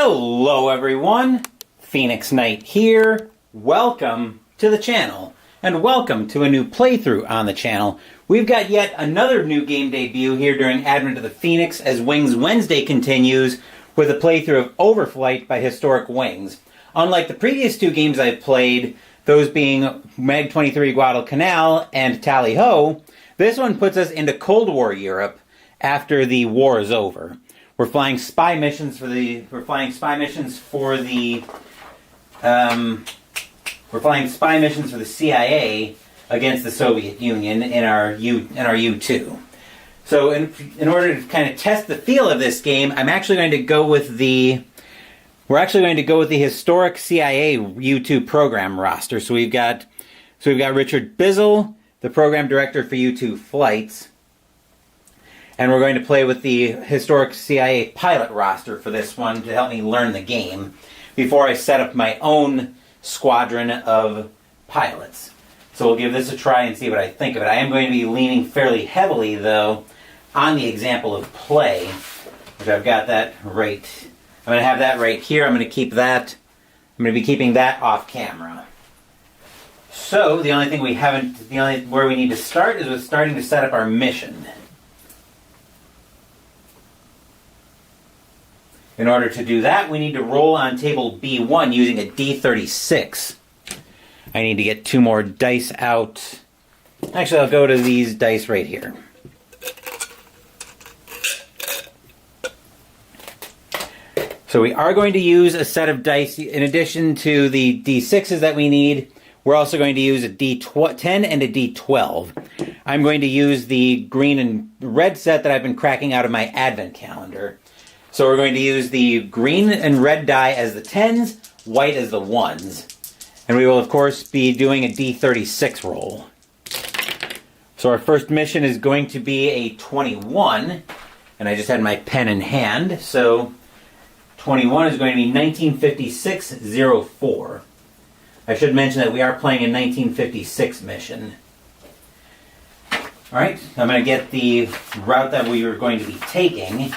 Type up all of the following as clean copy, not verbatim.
Hello everyone, Phoenix Knight here. Welcome to the channel, and welcome to a new playthrough on the channel. We've got yet another new game debut here during Advent of the Phoenix as Wings Wednesday continues with a playthrough of Overflight by Historic Wings. Unlike the previous two games I've played, those being Mag 23 Guadalcanal and Tally Ho, this one puts us into Cold War Europe after the war is over. We're flying spy missions for the CIA against the Soviet Union in our U2. So in order to kind of test the feel of this game, we're actually going to go with the historic CIA U2 program roster. So we've got Richard Bizzle, the program director for U2 flights. And we're going to play with the historic CIA pilot roster for this one to help me learn the game before I set up my own squadron of pilots. So we'll give this a try and see what I think of it. I am going to be leaning fairly heavily, though, on the example of play, which I've got that right. I'm going to have that right here. I'm going to keep that. I'm going to be keeping that off camera. So where we need to start is with starting to set up our mission. In order to do that, we need to roll on table B1 using a D36. I need to get two more dice out. Actually, I'll go to these dice right here. So we are going to use a set of dice. In addition to the D6s that we need, we're also going to use a D10 and a D12. I'm going to use the green and red set that I've been cracking out of my advent calendar. So we're going to use the green and red die as the 10s, white as the 1s. And we will, of course, be doing a D36 roll. So our first mission is going to be a 21. And I just had my pen in hand. So 21 is going to be 1956-04. I should mention that we are playing a 1956 mission. Alright, I'm going to get the route that we are going to be taking.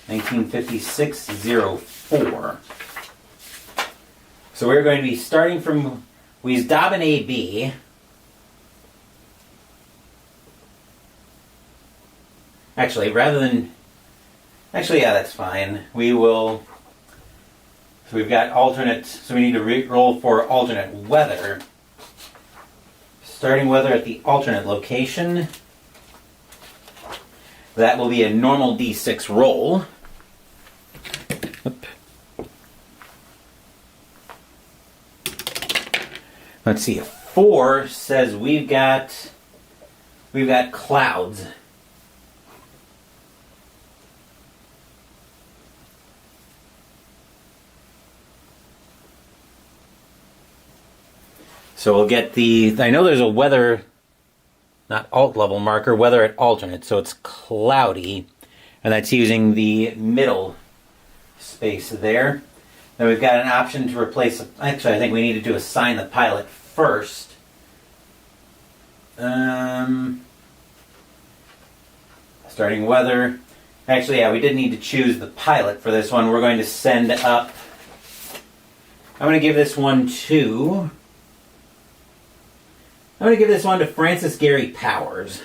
1956-04. So we're going to be starting from Wiesbaden AB. Actually, yeah, that's fine. So we've got alternate, so we need to roll for alternate weather. Starting weather at the alternate location. That will be a normal D6 roll. Let's see, a 4 says we've got clouds. So we'll get I know there's a weather, not alt level marker, weather at alternate, so it's cloudy, and that's using the middle space there. Then we've got an option to replace, actually I think we need to assign the pilot first. Starting weather. Actually, yeah, we did need to choose the pilot for this one. We're going to send up, I'm going to give this one to Francis Gary Powers.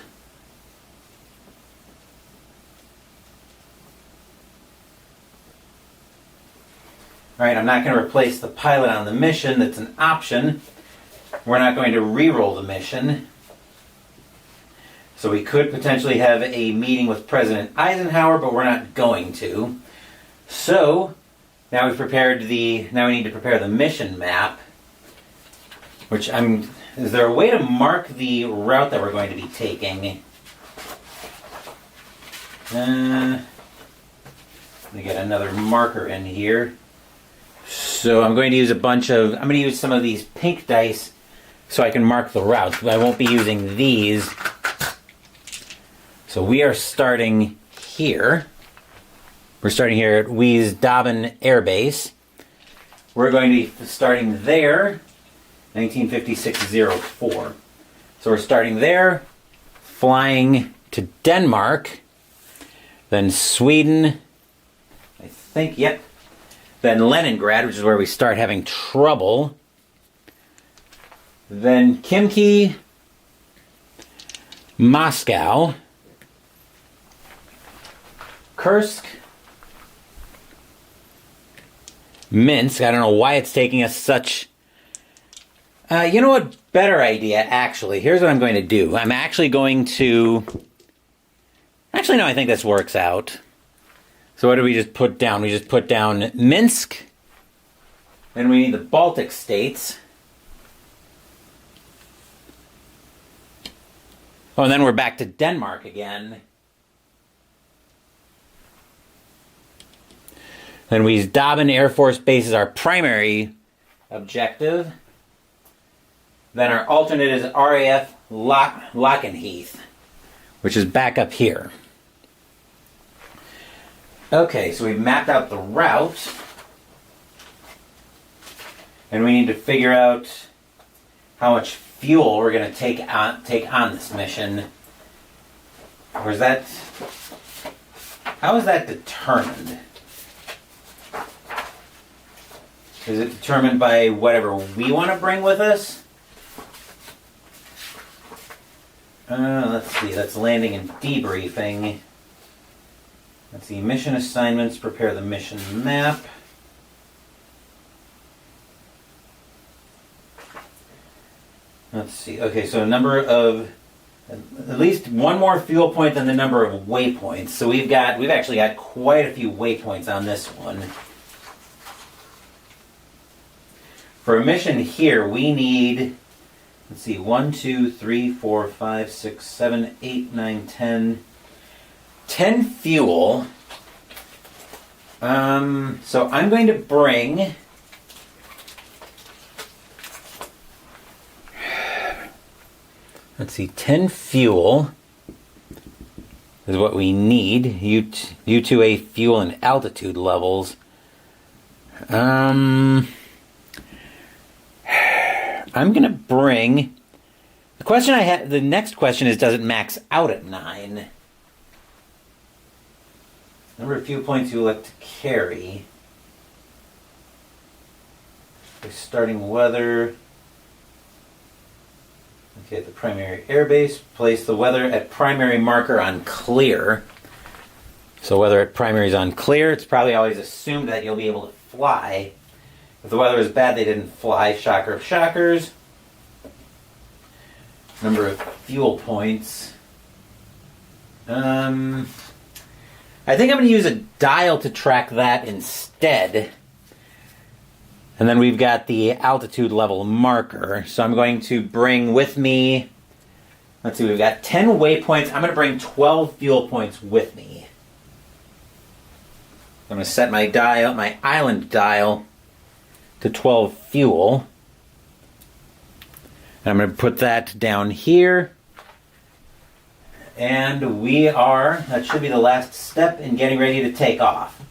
Alright, I'm not going to replace the pilot on the mission. That's an option. We're not going to re-roll the mission. So we could potentially have a meeting with President Eisenhower, but we're not going to. So, now we need to prepare the mission map. Is there a way to mark the route that we're going to be taking? Let me get another marker in here. So I'm going to use some of these pink dice so I can mark the routes, but I won't be using these. So we are starting here. We're starting here at Wiesbaden Air Base. We're going to be starting there, 1956-04. So we're starting there, flying to Denmark, then Sweden, I think, yep. Then Leningrad, which is where we start having trouble. Then Khimki, Moscow, Kursk, Minsk. I don't know why it's taking us such... you know what? Better idea, actually. Here's what I'm going to do. I'm actually going to... Actually, no, I think this works out. So what did we just put down? We just put down Minsk. Then we need the Baltic states. Oh, and then we're back to Denmark again. Then we use Dobbin Air Force Base as our primary objective. Then our alternate is RAF Lakenheath, which is back up here. Okay, so we've mapped out the route. And we need to figure out how much fuel we're going to take on this mission. Or is that... How is that determined? Is it determined by whatever we want to bring with us? Let's see, that's landing and debriefing. Let's see, mission assignments, prepare the mission map. Let's see, okay, so a number of, at least one more fuel point than the number of waypoints. So we've actually got quite a few waypoints on this one. For a mission here, we need, let's see, 1, 2, 3, 4, 5, 6, 7, 8, 9, 10. 10 fuel. So I'm going to bring... Let's see, 10 fuel is what we need. U2A fuel and altitude levels. I'm going to bring... The next question is, does it max out at 9? Number of fuel points you elect to carry. Starting weather. Okay, the primary airbase. Place the weather at primary marker on clear. So weather at primary is on clear. It's probably always assumed that you'll be able to fly. If the weather is bad, they didn't fly. Shocker of shockers. Number of fuel points. I think I'm going to use a dial to track that instead. And then we've got the altitude level marker. So I'm going to bring with me, let's see, we've got 10 waypoints. I'm going to bring 12 fuel points with me. I'm going to set my dial, my island dial, to 12 fuel. And I'm going to put that down here. And that should be the last step in getting ready to take off.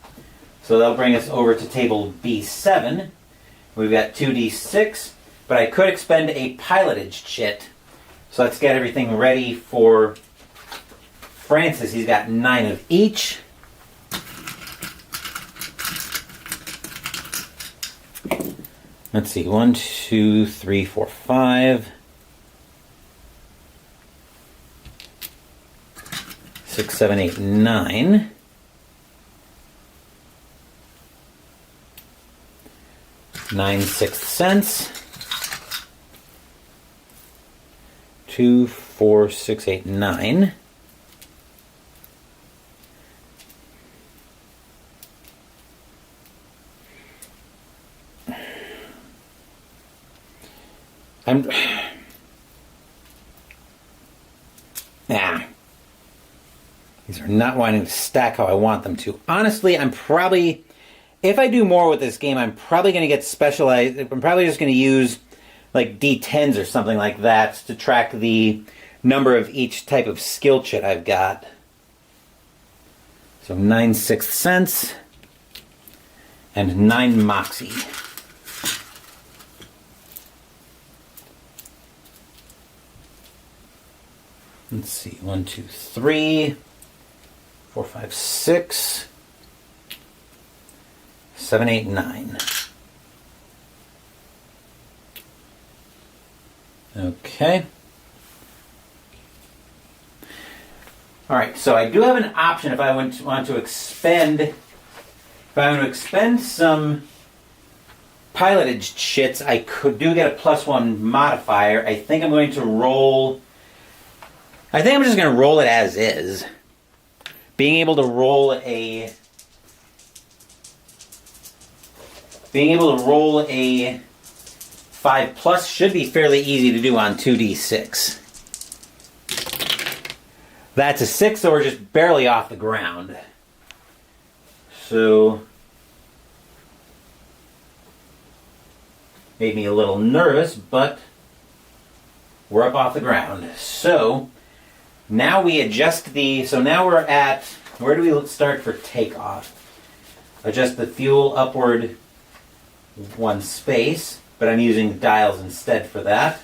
So that'll bring us over to table B7. We've got 2D6, but I could expend a pilotage chit. So let's get everything ready for Francis. He's got 9 of each. Let's see, 1, 2, 3, 4, 5. 6, 7, 8, 9. 9 sixth sense. 2, 4, 6, 8, 9. These are not wanting to stack how I want them to. Honestly, if I do more with this game, I'm probably going to get specialized. I'm probably just going to use like D10s or something like that to track the number of each type of skill chit I've got. So 9 sixth sense and 9 moxie. Let's see, 1, 2, 3, 4, 5, 6, 7, 8, 9. Okay. All right, so I do have an option if I want to expend some piloted shits. I do get a +1 modifier. I think I'm going to roll. I think I'm just going to roll it as is. Being able to roll a 5+ should be fairly easy to do on 2d6. That's a 6, so we're just barely off the ground. So, made me a little nervous, but we're up off the ground. So, now we adjust so now we're at, where do we start for takeoff? Adjust the fuel upward 1 space, but I'm using dials instead for that.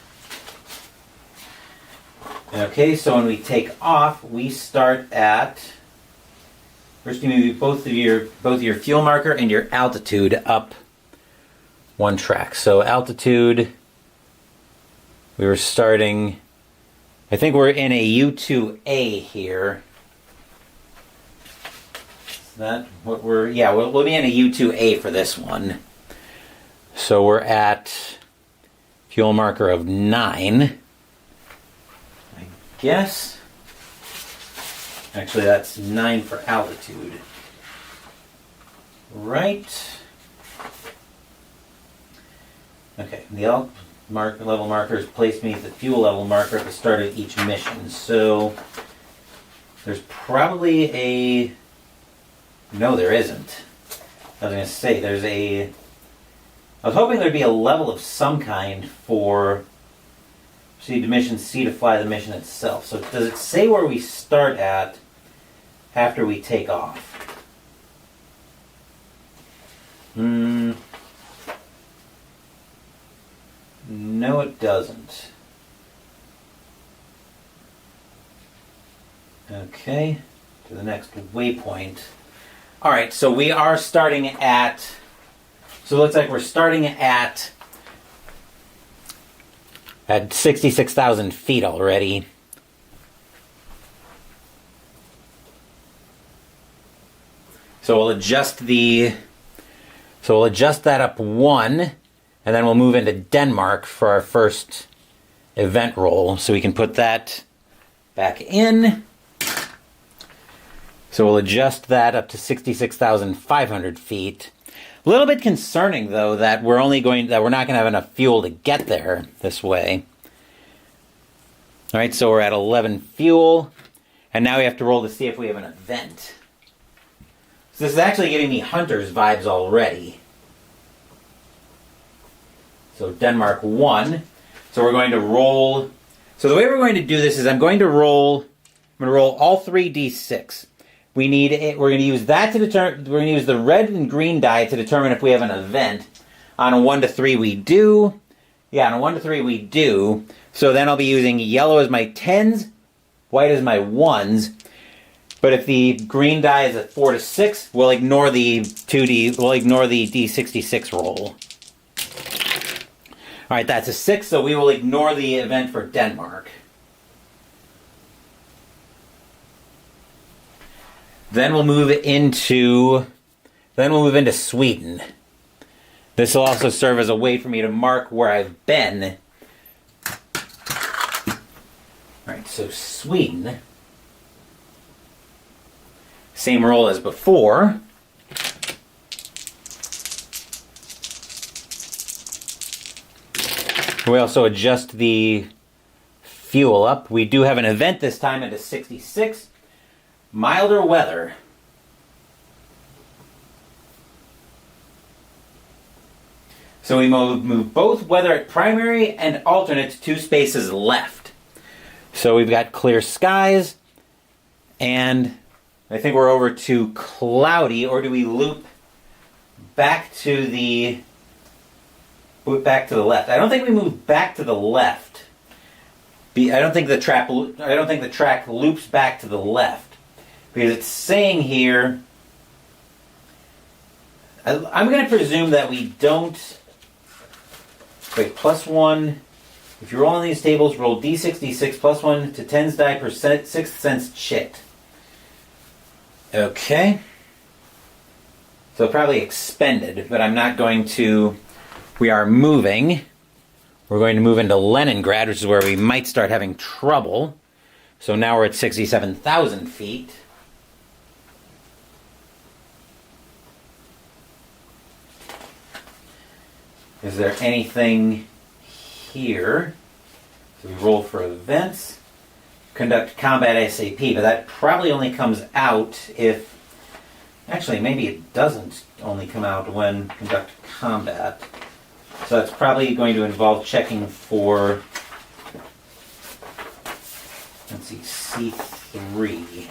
Okay, so when we take off, we start at, first you move both your fuel marker and your altitude up 1 track. So altitude, we were starting, I think we're in a U2A here. Is that what we'll be in a U2A for this one. So we're at fuel marker of 9. Yes. Actually, that's 9 for altitude. Right. Okay, the level markers place me at the fuel level marker at the start of each mission. So there's probably a... No, there isn't. I was going to say, I was hoping there'd be a level of some kind for... C to mission, C to fly the mission itself. So does it say where we start at after we take off? No, it doesn't. Okay, to the next waypoint. Alright, so we are starting at... So it looks like we're starting at 66,000 feet already. So we'll adjust that up 1, and then we'll move into Denmark for our first event roll. So we can put that back in. So we'll adjust that up to 66,500 feet. A little bit concerning, though, that we're not going to have enough fuel to get there this way. All right, so we're at 11 fuel, and now we have to roll to see if we have an event. So this is actually giving me Hunter's vibes already. So Denmark 1. So we're going to roll. So the way we're going to do this is I'm going to roll all 3 d6. We're going to use that to determine. We're going to use the red and green die to determine if we have an event. On a 1 to 3, we do. Yeah, on a 1 to 3, we do. So then I'll be using yellow as my 10s, white as my 1s. But if the green die is a 4 to 6, we'll ignore the D66 roll. All right, that's a 6, so we will ignore the event for Denmark. Then we'll move into Sweden. This will also serve as a way for me to mark where I've been. Alright, so Sweden. Same roll as before. We also adjust the fuel up. We do have an event this time into 66. Milder weather. So we move both weather at primary and alternate 2 spaces left. So we've got clear skies, and I think we're over to cloudy, or do we loop back to the left? I don't think we move back to the left. I don't think the track loops back to the left. Because it's saying here, I'm going to presume that we don't... Wait, +1. If you roll on these tables, roll d6, d6, +1 to 10's die per 6th sense chit. Okay. So probably expended, but I'm not going to... We are moving. We're going to move into Leningrad, which is where we might start having trouble. So now we're at 67,000 feet. Is there anything here? So we roll for events. Conduct combat SAP, but that probably only comes out if... Actually, maybe it doesn't only come out when conduct combat. So that's probably going to involve checking for... Let's see, C3.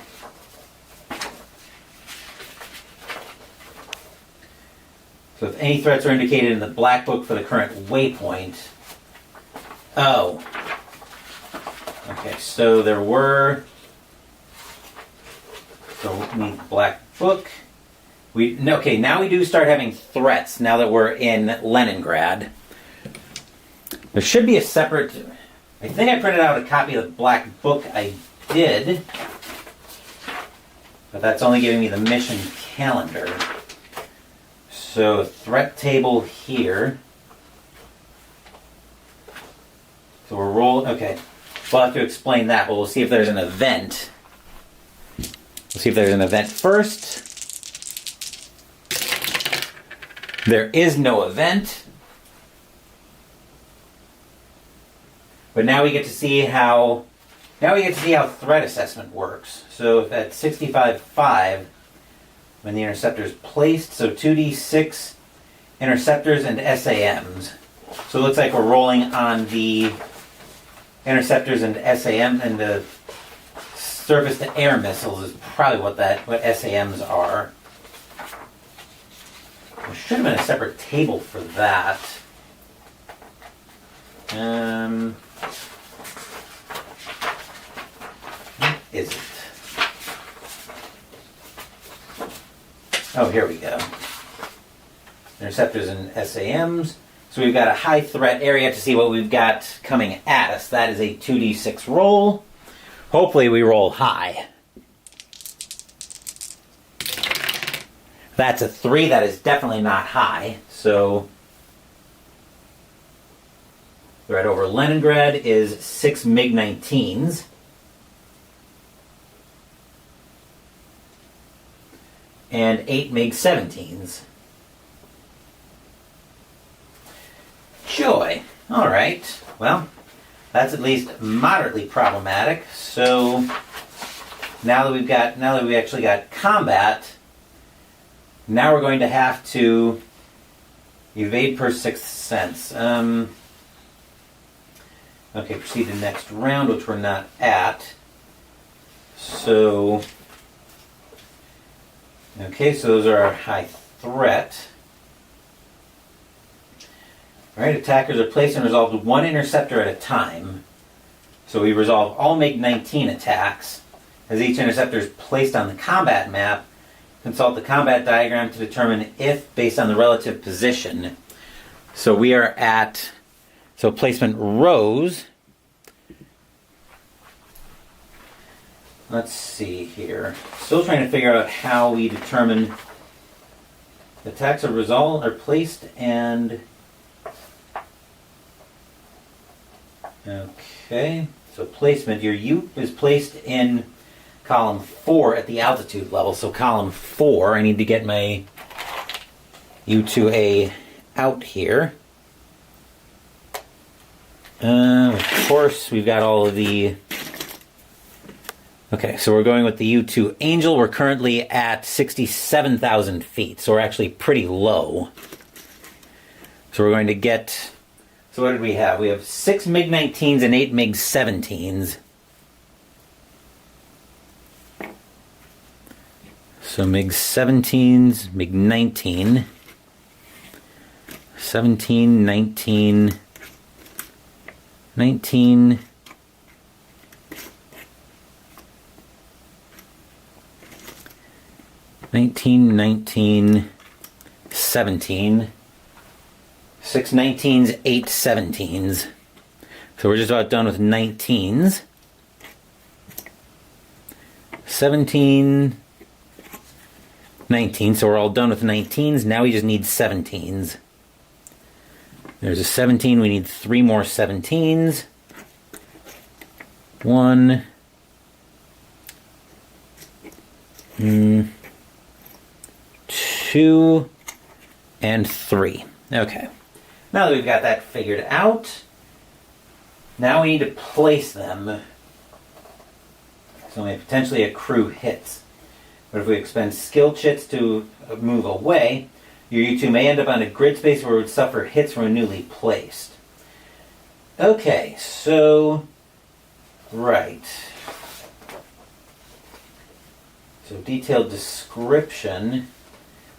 So if any threats are indicated in the black book for the current waypoint... Oh. Okay, so there were... So we need black book. Okay, now we do start having threats now that we're in Leningrad. There should be a separate... I think I printed out a copy of the black book. I did. But that's only giving me the mission calendar. So, threat table here. So we're rolling... Okay. We'll have to explain that, but we'll see if there's an event. We'll see if there's an event first. There is no event. But now we get to see how... Now we get to see how threat assessment works. So if at 65.5, when the interceptor is placed, so 2d6 interceptors and SAMs. So it looks like we're rolling on the interceptors and SAM, and the surface-to-air missiles is probably what SAMs are. There should have been a separate table for that. What is it? Oh, here we go. Interceptors and SAMs. So we've got a high threat area to see what we've got coming at us. That is a 2d6 roll. Hopefully we roll high. That's a 3. That is definitely not high. So threat over Leningrad is 6 MiG-19s. And 8 MiG-17s. Joy. All right. Well, that's at least moderately problematic. So now that we actually got combat, now we're going to have to evade per 6th sense. Okay, proceed to next round, which we're not at. So, okay, so those are our high threat. Alright, attackers are placed and resolved one interceptor at a time. So we resolve all MiG-19 attacks. As each interceptor is placed on the combat map, consult the combat diagram to determine if, based on the relative position. So we are at, so placement rows. Let's see here. Still trying to figure out how we determine the attacks are placed and... Okay, so placement, your U is placed in column 4 at the altitude level. So column 4, I need to get my U2A out here. Of course, we've got all of the... Okay, so we're going with the U2 Angel. We're currently at 67,000 feet, so we're actually pretty low. So we're going to get... So what did we have? We have 6 MiG-19s and 8 MiG-17s. So MiG-17s, MiG-19, 17, 19, 19, 19, 19, 17. 6 19s, 8 17s. So we're just about done with 19s. 17, 19. So we're all done with 19s. Now we just need 17s. There's a 17. We need 3 more 17s. 1, 2, and 3. Okay. Now that we've got that figured out, now we need to place them. So we potentially accrue hits. But if we expend skill chits to move away, your U2 may end up on a grid space where it would suffer hits from a newly placed. Okay, so, right. So detailed description.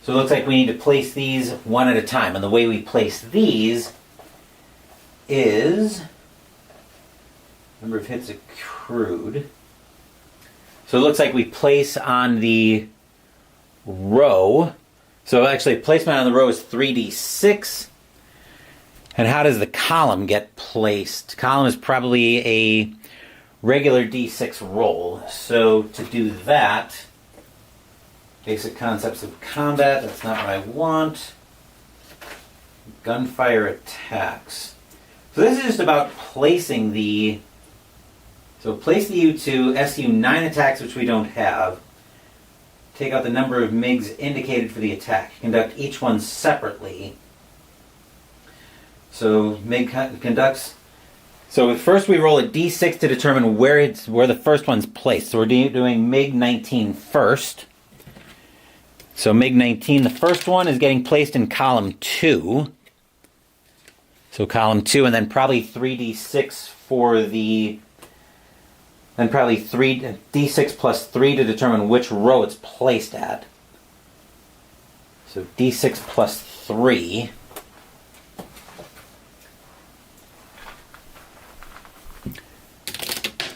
So it looks like we need to place these one at a time. And the way we place these is number of hits accrued. So it looks like we place on the row. So actually placement on the row is 3d6. And how does the column get placed? Column is probably a regular d6 roll. So to do that, basic concepts of combat, that's not what I want. Gunfire attacks. So this is just about placing the... So place the U2, SU 9 attacks, which we don't have. Take out the number of MiGs indicated for the attack. Conduct each one separately. So MiG conducts... So first we roll a d6 to determine where the first one's placed. So we're doing MiG-19 first. So MiG-19, the first one is getting placed in column 2. So column 2, and then probably 3d6 for the... Then probably 3d6 plus 3 to determine which row it's placed at. So d6 plus 3.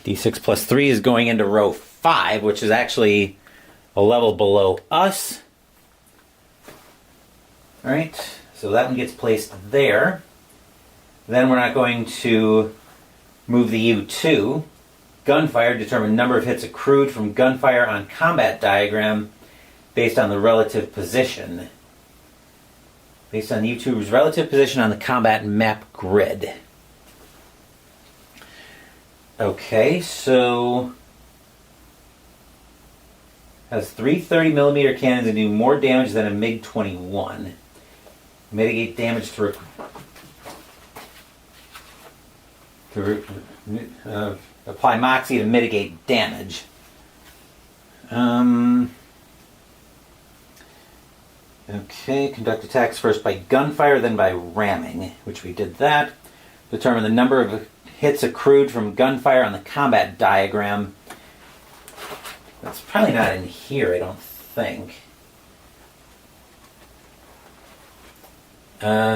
d6 plus 3 is going into row 5, which is actually a level below us. Alright, so that one gets placed there. Then we're not going to move the U2. Gunfire, determine number of hits accrued from gunfire on combat diagram based on the relative position. Based on the U2's relative position on the combat map grid. Okay, so... has 3 30mm cannons and do more damage than a MiG-21. Mitigate damage to apply Moxie to mitigate damage. Okay, conduct attacks first by gunfire, then by ramming, which we did that. Determine the number of hits accrued from gunfire on the combat diagram. That's probably not in here, I don't think.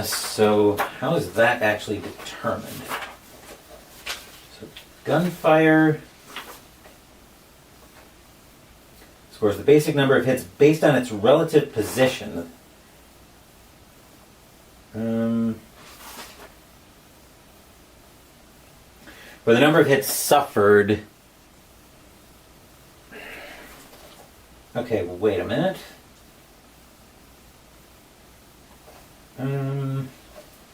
So how is that actually determined? So gunfire scores the basic number of hits based on its relative position. Where the number of hits suffered. Okay, well, wait a minute.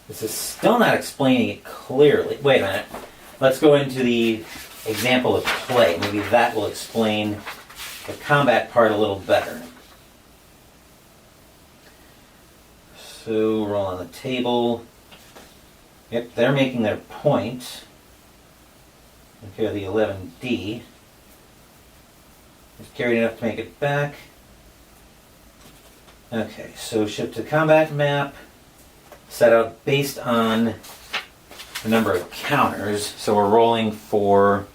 This is still not explaining it clearly. Wait a minute. Let's go into the example of play. Maybe that will explain the combat part a little better. So, roll on the table. Yep, they're making their point. Okay, the 11D. It's carried enough to make it back. Okay, so ship to combat map. Set out based on the number of counters. So we're rolling for...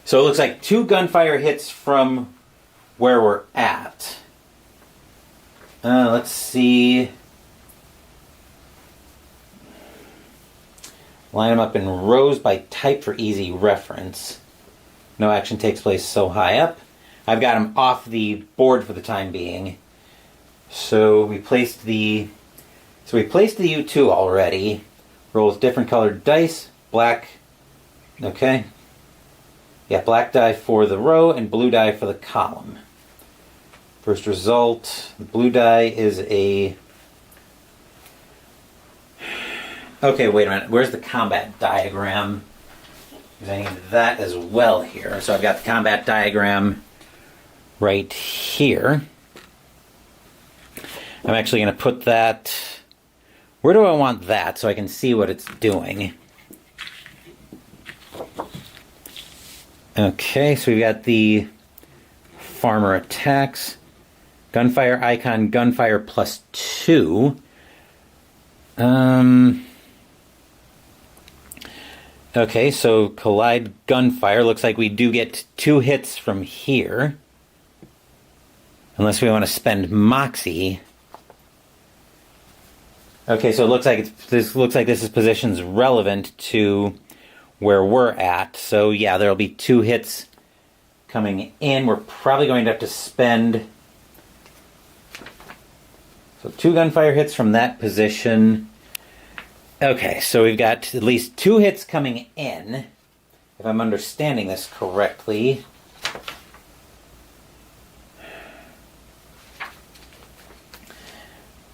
So it looks like 2 gunfire hits from where we're at. Let's see. Line them up in rows by type for easy reference. No action takes place so high up. I've got them off the board for the time being. So we placed the U2 already. Rolls different colored dice. Black. Okay. Yeah, black die for the row and blue die for the column. First result, the blue die is a... Okay, wait a minute. Where's the combat diagram? Because I need that as well here. So I've got the combat diagram right here. I'm actually going to put that... Where do I want that so I can see what it's doing? Okay, so we've got the farmer attacks. Gunfire icon, gunfire +2. Okay, so collide gunfire. Looks like we do get 2 hits from here. Unless we want to spend Moxie. Okay, so it looks like this is positions relevant to where we're at. So yeah, there'll be 2 hits coming in. We're probably going to have to spend... So 2 gunfire hits from that position. Okay, so we've got at least 2 hits coming in, if I'm understanding this correctly.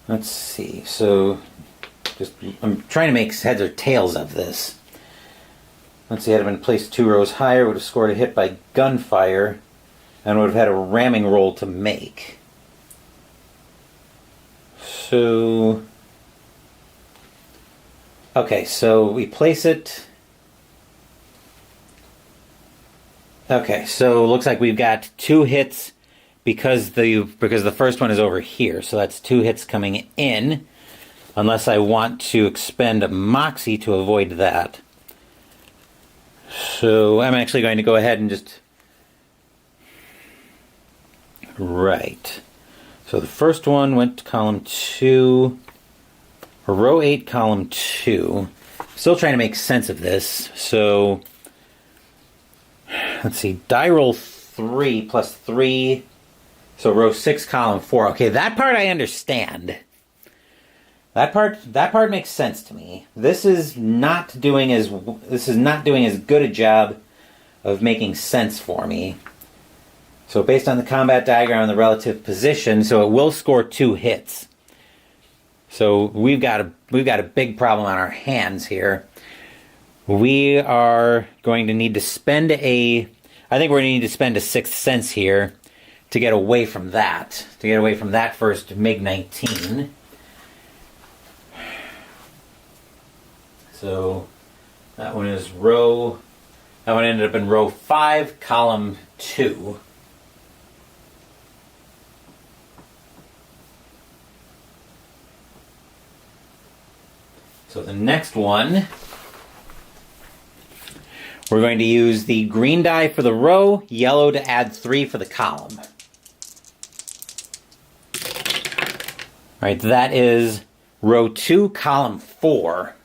Let's see, so I'm trying to make heads or tails of this. Let's see, had it been placed 2 rows higher, would have scored a hit by gunfire, and would have had a ramming roll to make. So, okay, so we place it. Okay, so it looks like we've got 2 hits because the first one is over here. So that's 2 hits coming in, unless I want to expend a Moxie to avoid that. So I'm actually going to go ahead and just... Right. So the first one went to column 2, or row 8, column 2. Still trying to make sense of this. So let's see, die roll 3 plus 3. So row 6, column 4. Okay, that part I understand. That part makes sense to me. This is not doing as good a job of making sense for me. So based on the combat diagram and the relative position, so it will score 2 hits. So we've got a big problem on our hands here. We are going to need to spend I think we're going to need to spend a 6th sense here to get away from that. To get away from that first MiG-19. So that one ended up in row 5, column 2. So the next one, we're going to use the green die for the row, yellow to add 3 for the column. All right, that is row 2, column 4.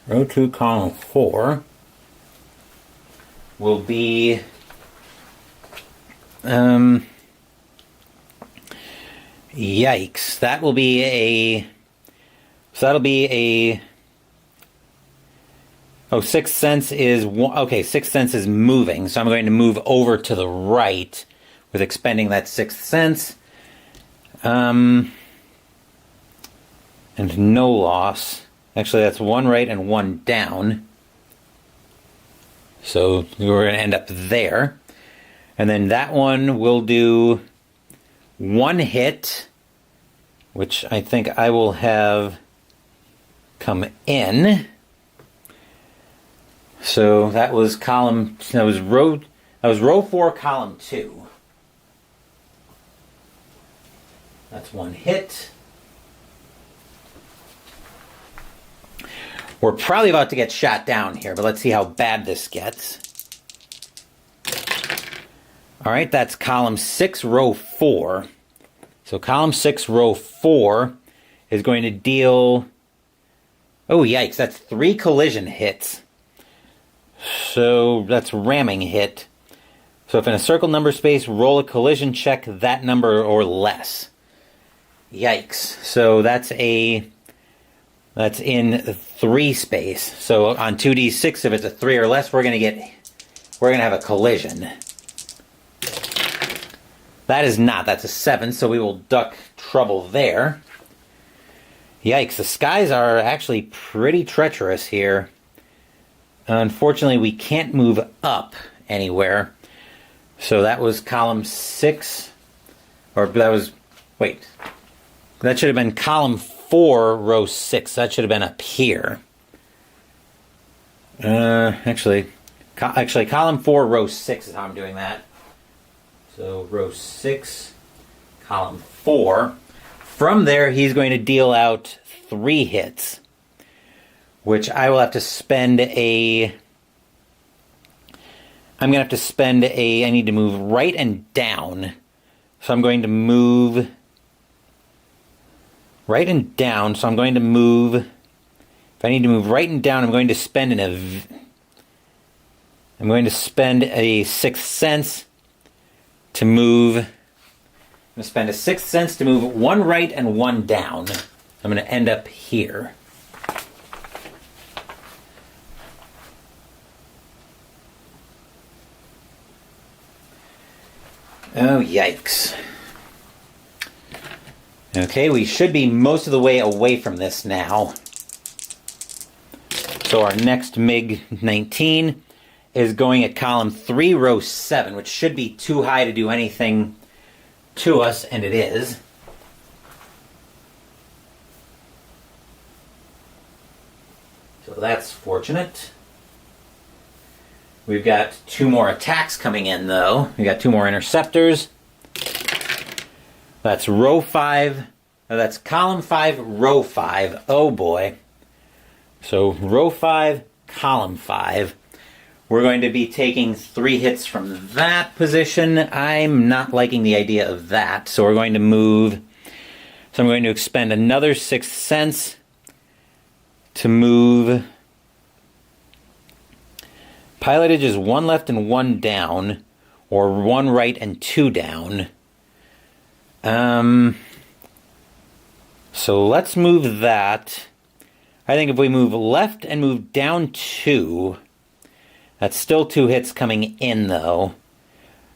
Row 2, column 4 will be yikes. That'll be a 6th sense is okay, 6th sense is moving, so I'm going to move over to the right with expending that 6th sense. And no loss. Actually, that's 1 right and 1 down. So we're going to end up there. And then that one will do 1 hit, which I think I will have come in. So that was row 4, column 2. That's 1 hit. We're probably about to get shot down here, but let's see how bad this gets. All right, that's column 6, row 4. So column 6, row 4 is going to deal... Oh, yikes, that's 3 collision hits. So that's ramming hit. So if in a circle number space, roll a collision check that number or less. Yikes. So that's in 3 space. So on 2d6, if it's a 3 or less, we're gonna have a collision. That is not. That's a 7, so we will duck trouble there. Yikes, the skies are actually pretty treacherous here. Unfortunately, we can't move up anywhere. So that was column 6. That should have been column 4, row 6. That should have been up here. Actually, column 4, row 6 is how I'm doing that. So row 6, column 4. From there, he's going to deal out 3 hits, which I will have to spend I need to move right and down. So I'm going to move right and down. So I'm going to move, if I need to move right and down, I'm going to spend a 6th sense to move. I'm going to spend a 6th sense to move 1 right and 1 down. I'm going to end up here. Oh, yikes. Okay, we should be most of the way away from this now. So our next MiG-19 is going at column 3, row 7, which should be too high to do anything to us, and it is. So that's fortunate. We've got 2 more attacks coming in, though. We got 2 more interceptors. That's row 5. That's column 5, row 5. Oh boy. So row 5, column 5. We're going to be taking 3 hits from that position. I'm not liking the idea of that. So we're going to move. So I'm going to expend another 6th sense to move. Pilotage is 1 left and 1 down, or 1 right and 2 down. So let's move that. I think if we move left and move down 2, that's still 2 hits coming in, though.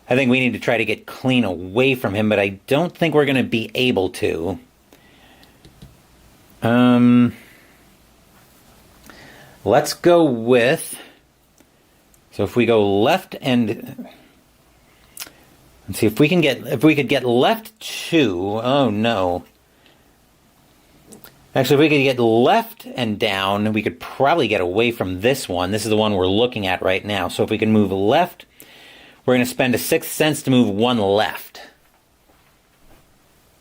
I think we need to try to get clean away from him, but I don't think we're going to be able to. Let's go with... So if we go left and... Let's see if we could get left 2. Oh, no. Actually, if we could get left and down, we could probably get away from this one. This is the one we're looking at right now. So if we can move left, we're going to spend a 6th sense to move 1 left.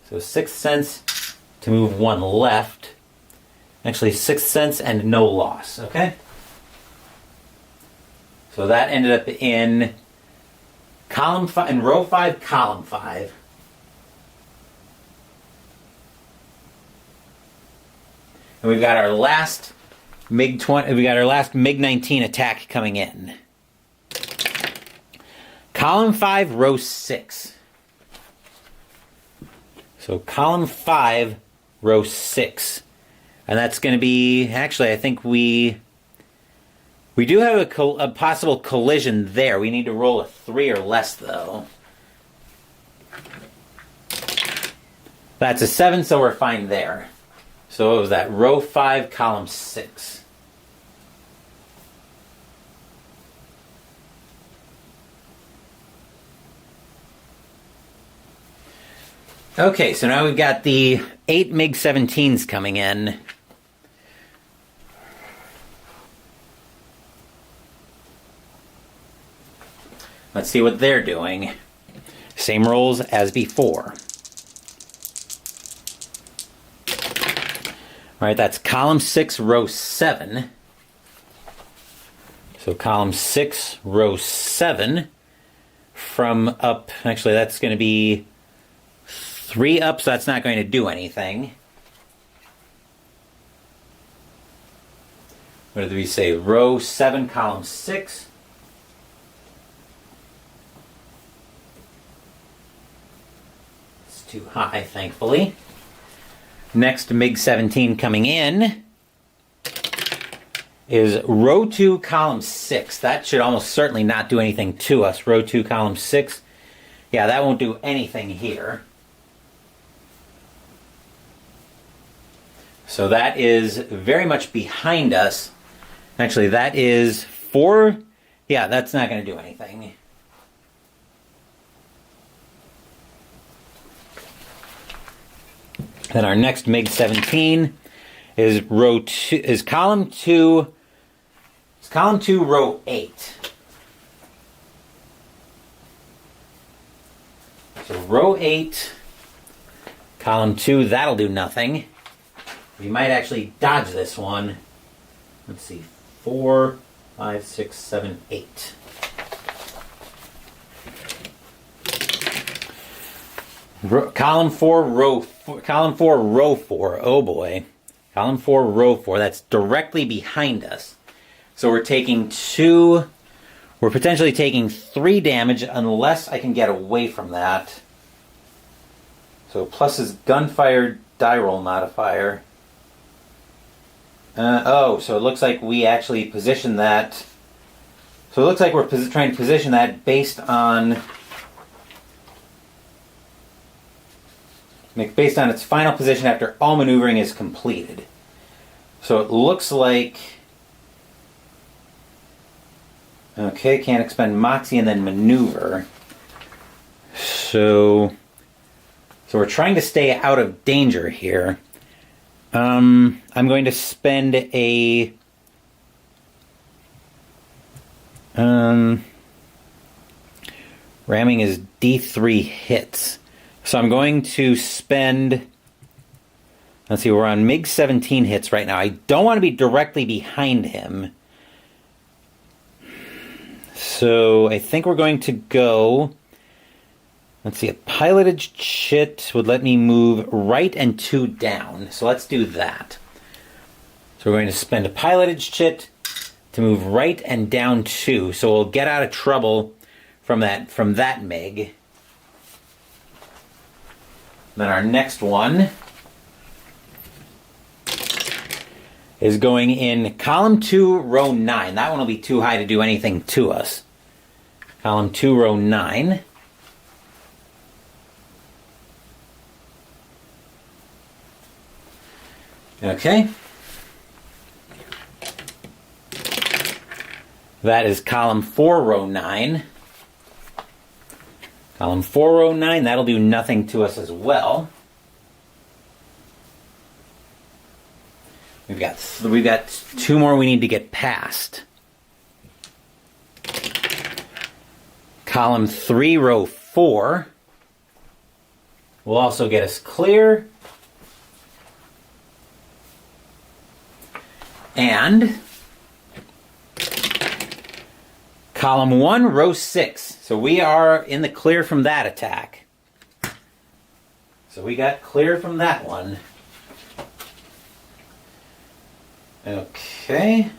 So 6th sense to move 1 left. Actually, 6th sense and no loss, okay? So that ended up in column 5, in row 5, column 5. And we've got our last MiG-19 attack coming in. Column 5, row 6. So column 5, row 6. And that's going to be, actually, I think we do have a possible collision there. We need to roll a 3 or less, though. That's a 7, so we're fine there. So what was that? Row 5, column 6. Okay, so now we've got the 8 MiG-17s coming in. Let's see what they're doing. Same rolls as before. All right, that's column 6, row 7. So column 6, row 7. From up, actually that's going to be 3 up, so that's not going to do anything. What did we say? Row 7, column 6. too high, thankfully. Next MiG-17 coming in is row 2, column 6. That should almost certainly not do anything to us. Row 2, column 6. Yeah, that won't do anything here. So that is very much behind us. Actually, that is 4. Yeah, that's not going to do anything. Then our next MiG-17 is column 2. It's column 2, row 8. So row 8, column 2, that'll do nothing. We might actually dodge this one. Let's see, 4, 5, 6, 7, 8. Column 4, row 4. Oh boy. Column 4, row 4. That's directly behind us. So we're potentially taking 3 damage unless I can get away from that. So plus his gunfire die roll modifier. So it looks like we actually position that. So it looks like we're trying to position that based on its final position after all maneuvering is completed. So it looks like, okay, can't expend Moxie and then maneuver. So we're trying to stay out of danger here. I'm going to spend a ramming is D3 hits. So I'm going to spend, let's see, we're on MiG-17 hits right now. I don't want to be directly behind him. So I think we're going to go, let's see, a piloted chit would let me move right and 2 down. So let's do that. So we're going to spend a piloted chit to move right and down 2. So we'll get out of trouble from that MiG. Then our next one is going in column 2, row 9. That one will be too high to do anything to us. Column 2, row 9. Okay. That is column 4, row 9. Column 4, row 9, that'll do nothing to us as well. We've got 2 more we need to get past. Column 3, row 4 will also get us clear. And column 1, row 6. So we are in the clear from that attack. So we got clear from that one. Okay.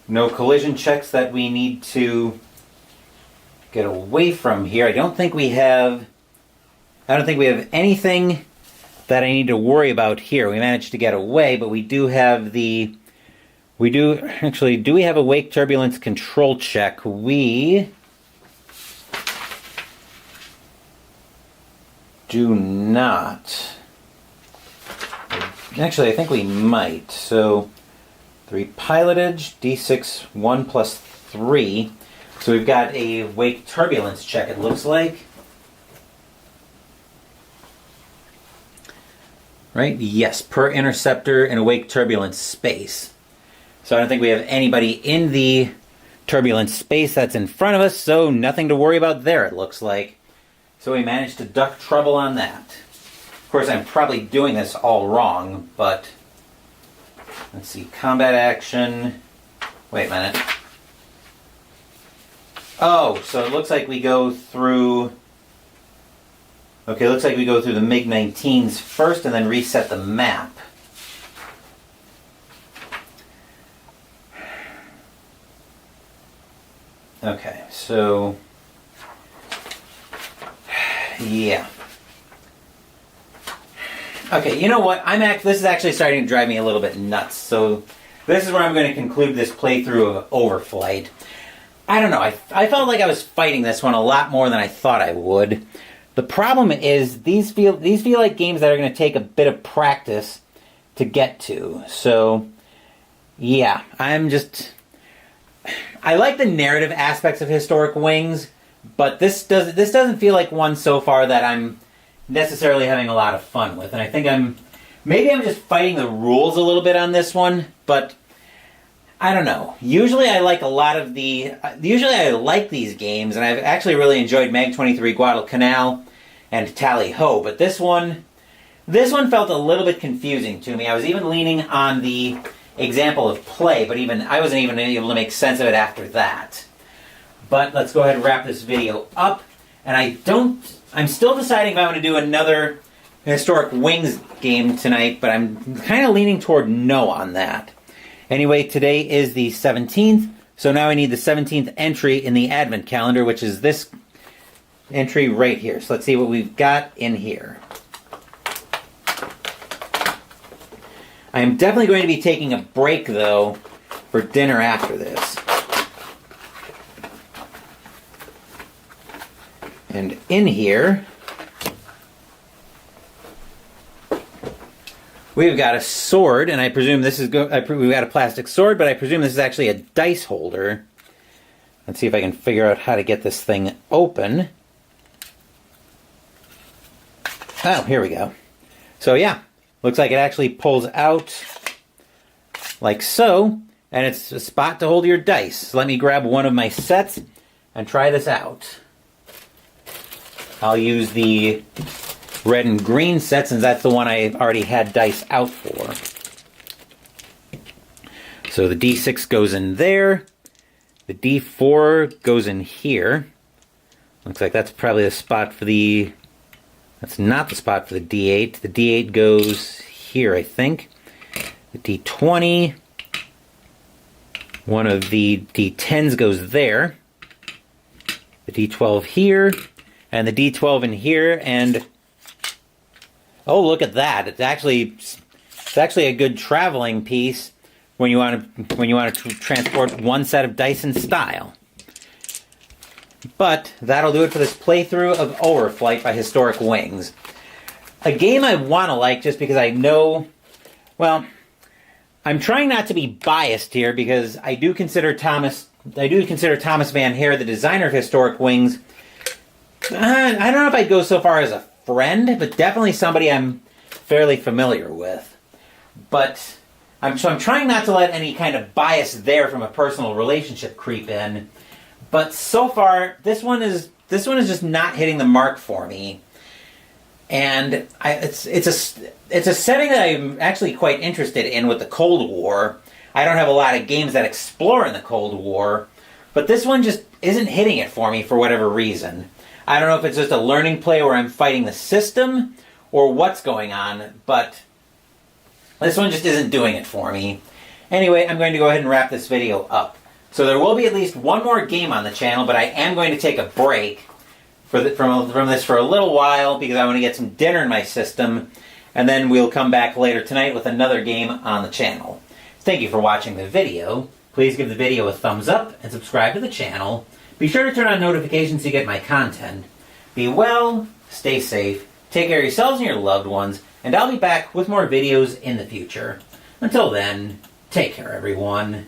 No collision checks that we need to get away from here. I don't think we have anything that I need to worry about here. We managed to get away, but we do have do we have a wake turbulence control check? We do not. Actually, I think we might. So 3 pilotage, D6, 1 plus 3. So we've got a wake turbulence check, it looks like. Right? Yes, per interceptor in a wake turbulence space. So I don't think we have anybody in the turbulence space that's in front of us, so nothing to worry about there, it looks like. So we managed to duck trouble on that. Of course, I'm probably doing this all wrong, but let's see, combat action. Wait a minute. Oh, so it looks like we go through. Okay, looks like we go through the MiG-19s first and then reset the map. Okay, so yeah. Okay, you know what? This is actually starting to drive me a little bit nuts. So this is where I'm going to conclude this playthrough of Overflight. I don't know. I felt like I was fighting this one a lot more than I thought I would. The problem is these feel like games that are going to take a bit of practice to get to. So yeah, I like the narrative aspects of Historic Wings, but this doesn't feel like one so far that I'm necessarily having a lot of fun with. And I think maybe I'm just fighting the rules a little bit on this one, but I don't know. Usually I like these games, and I've actually really enjoyed Mag-23 Guadalcanal and Tally Ho, but this one felt a little bit confusing to me. I was even leaning on the example of play, but I wasn't even able to make sense of it after that. But let's go ahead and wrap this video up. And I'm still deciding if I want to do another Historic Wings game tonight, but I'm kind of leaning toward no on that. Anyway, today is the 17th, so now I need the 17th entry in the Advent calendar, which is this entry right here. So let's see what we've got in here. I am definitely going to be taking a break, though, for dinner after this. And in here, we've got a sword, and I presume this is we've got a plastic sword, but I presume this is actually a dice holder. Let's see if I can figure out how to get this thing open. Oh, here we go. So yeah, looks like it actually pulls out like so, and it's a spot to hold your dice. So let me grab one of my sets and try this out. I'll use the red and green set since that's the one I already had dice out for. So the D6 goes in there. The D4 goes in here. Looks like that's probably the spot for the... That's not the spot for the D8. The D8 goes here, I think. The D20. One of the D10s goes there. The D12 here. And the D12 in here. And oh, look at that! It's actually a good traveling piece when you want to transport one set of dice in style. But that'll do it for this playthrough of Overflight by Historic Wings. A game I want to like just because I know, well, I'm trying not to be biased here because I do consider Thomas Van Hare, the designer of Historic Wings. I don't know if I'd go so far as a friend, but definitely somebody I'm fairly familiar with. But I'm trying not to let any kind of bias there from a personal relationship creep in. But so far, this one is just not hitting the mark for me. And it's a setting that I'm actually quite interested in with the Cold War. I don't have a lot of games that explore in the Cold War, but this one just isn't hitting it for me for whatever reason. I don't know if it's just a learning play where I'm fighting the system or what's going on, but this one just isn't doing it for me. Anyway, I'm going to go ahead and wrap this video up. So there will be at least one more game on the channel, but I am going to take a break from this for a little while because I want to get some dinner in my system, and then we'll come back later tonight with another game on the channel. Thank you for watching the video. Please give the video a thumbs up and subscribe to the channel. Be sure to turn on notifications so you get my content. Be well, stay safe, take care of yourselves and your loved ones, and I'll be back with more videos in the future. Until then, take care everyone.